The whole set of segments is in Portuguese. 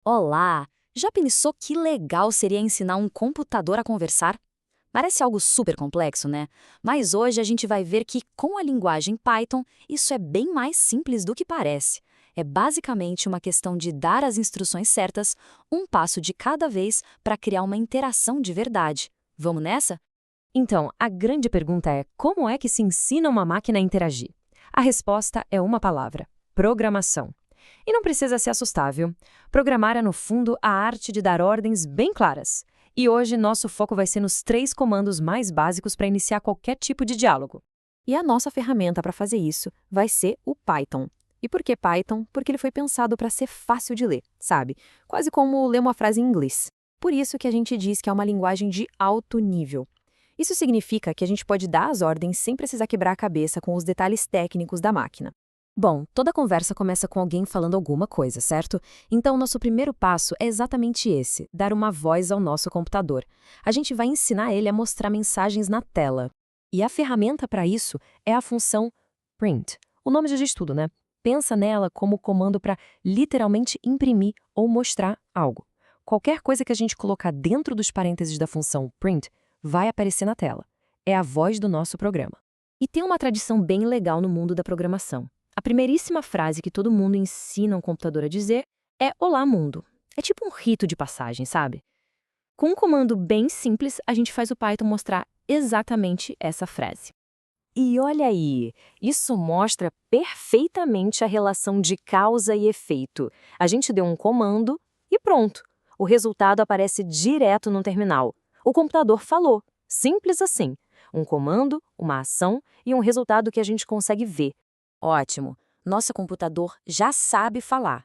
Olá! Já pensou que legal seria ensinar um computador a conversar? Parece algo super complexo, né? Mas hoje a gente vai ver que, com a linguagem Python, isso é bem mais simples do que parece. É basicamente uma questão de dar as instruções certas, um passo de cada vez, para criar uma interação de verdade. Vamos nessa? Então, a grande pergunta é: como é que se ensina uma máquina a interagir? A resposta é uma palavra: programação. E não precisa se assustar, viu? Programar é, no fundo, a arte de dar ordens bem claras. E hoje, nosso foco vai ser nos 3 comandos mais básicos para iniciar qualquer tipo de diálogo. E a nossa ferramenta para fazer isso vai ser o Python. E por que Python? Porque ele foi pensado para ser fácil de ler, sabe? Quase como ler uma frase em inglês. Por isso que a gente diz que é uma linguagem de alto nível. Isso significa que a gente pode dar as ordens sem precisar quebrar a cabeça com os detalhes técnicos da máquina. Bom, toda conversa começa com alguém falando alguma coisa, certo? Então, nosso primeiro passo é exatamente esse: dar uma voz ao nosso computador. A gente vai ensinar ele a mostrar mensagens na tela. E a ferramenta para isso é a função print. O nome já diz tudo, né? Pensa nela como comando para literalmente imprimir ou mostrar algo. Qualquer coisa que a gente colocar dentro dos parênteses da função print vai aparecer na tela. É a voz do nosso programa. E tem uma tradição bem legal no mundo da programação. A primeiríssima frase que todo mundo ensina um computador a dizer é Olá, mundo. É tipo um rito de passagem, sabe? Com um comando bem simples, a gente faz o Python mostrar exatamente essa frase. E olha aí, isso mostra perfeitamente a relação de causa e efeito. A gente deu um comando e pronto. O resultado aparece direto no terminal. O computador falou. Simples assim. Um comando, uma ação e um resultado que a gente consegue ver. Ótimo! Nosso computador já sabe falar.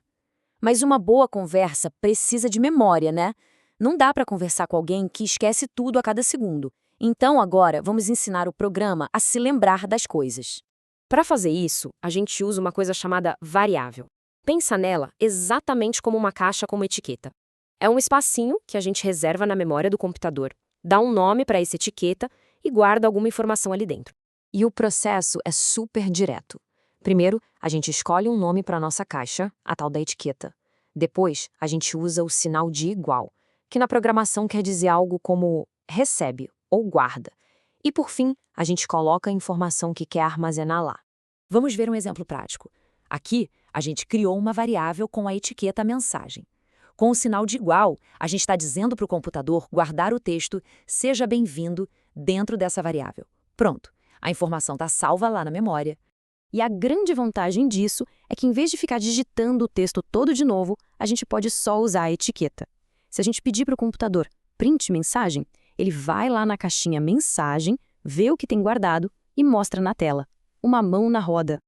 Mas uma boa conversa precisa de memória, né? Não dá para conversar com alguém que esquece tudo a cada segundo. Então, agora, vamos ensinar o programa a se lembrar das coisas. Para fazer isso, a gente usa uma coisa chamada variável. Pensa nela exatamente como uma caixa com uma etiqueta. É um espacinho que a gente reserva na memória do computador, dá um nome para essa etiqueta e guarda alguma informação ali dentro. E o processo é super direto. Primeiro, a gente escolhe um nome para a nossa caixa, a tal da etiqueta. Depois, a gente usa o sinal de igual, que na programação quer dizer algo como recebe ou guarda. E por fim, a gente coloca a informação que quer armazenar lá. Vamos ver um exemplo prático. Aqui, a gente criou uma variável com a etiqueta mensagem. Com o sinal de igual, a gente está dizendo para o computador guardar o texto "Seja bem-vindo" dentro dessa variável. Pronto, a informação está salva lá na memória. E a grande vantagem disso é que, em vez de ficar digitando o texto todo de novo, a gente pode só usar a etiqueta. Se a gente pedir para o computador print mensagem, ele vai lá na caixinha mensagem, vê o que tem guardado e mostra na tela. Uma mão na roda.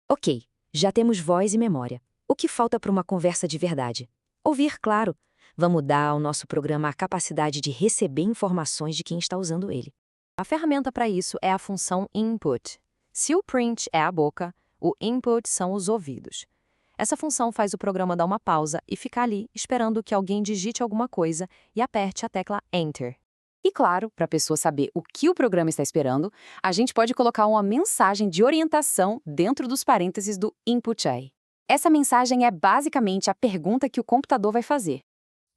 Ok, já temos voz e memória. O que falta para uma conversa de verdade? Ouvir, claro. Vamos dar ao nosso programa a capacidade de receber informações de quem está usando ele. A ferramenta para isso é a função input. Se o print é a boca, o input são os ouvidos. Essa função faz o programa dar uma pausa e ficar ali esperando que alguém digite alguma coisa e aperte a tecla Enter. E claro, para a pessoa saber o que o programa está esperando, a gente pode colocar uma mensagem de orientação dentro dos parênteses do input aí. Essa mensagem é basicamente a pergunta que o computador vai fazer.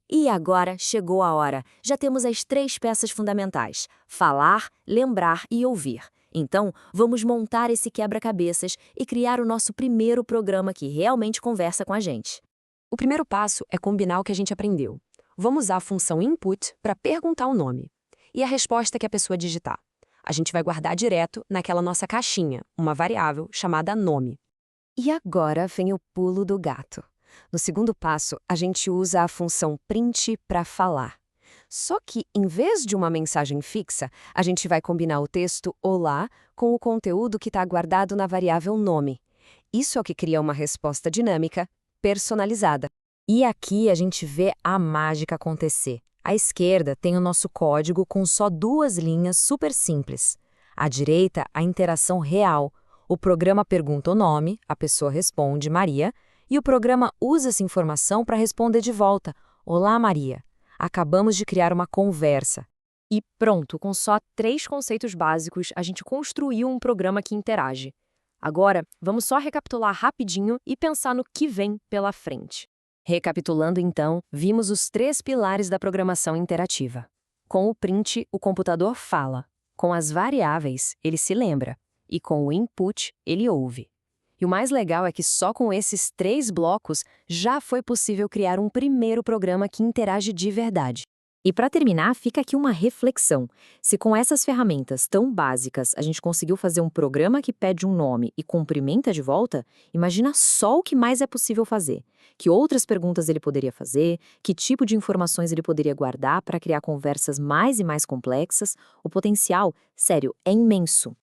E agora chegou a hora. Já temos as 3 peças fundamentais: falar, lembrar e ouvir. Então, vamos montar esse quebra-cabeças e criar o nosso primeiro programa que realmente conversa com a gente. O primeiro passo é combinar o que a gente aprendeu. Vamos usar a função input para perguntar o nome. E a resposta que a pessoa digitar. A gente vai guardar direto naquela nossa caixinha, uma variável chamada nome. E agora vem o pulo do gato. No segundo passo, a gente usa a função print para falar. Só que, em vez de uma mensagem fixa, a gente vai combinar o texto Olá com o conteúdo que está guardado na variável nome. Isso é o que cria uma resposta dinâmica, personalizada. E aqui a gente vê a mágica acontecer. À esquerda tem o nosso código com só 2 linhas super simples. À direita, a interação real. O programa pergunta o nome, a pessoa responde Maria, e o programa usa essa informação para responder de volta: Olá, Maria. Acabamos de criar uma conversa. E pronto, com só 3 conceitos básicos, a gente construiu um programa que interage. Agora, vamos só recapitular rapidinho e pensar no que vem pela frente. Recapitulando então, vimos os 3 pilares da programação interativa. Com o print, o computador fala. Com as variáveis, ele se lembra. E com o input, ele ouve. E o mais legal é que só com esses 3 blocos já foi possível criar um primeiro programa que interage de verdade. E para terminar, fica aqui uma reflexão. Se com essas ferramentas tão básicas a gente conseguiu fazer um programa que pede um nome e cumprimenta de volta, imagina só o que mais é possível fazer. Que outras perguntas ele poderia fazer, que tipo de informações ele poderia guardar para criar conversas mais e mais complexas. O potencial, sério, é imenso.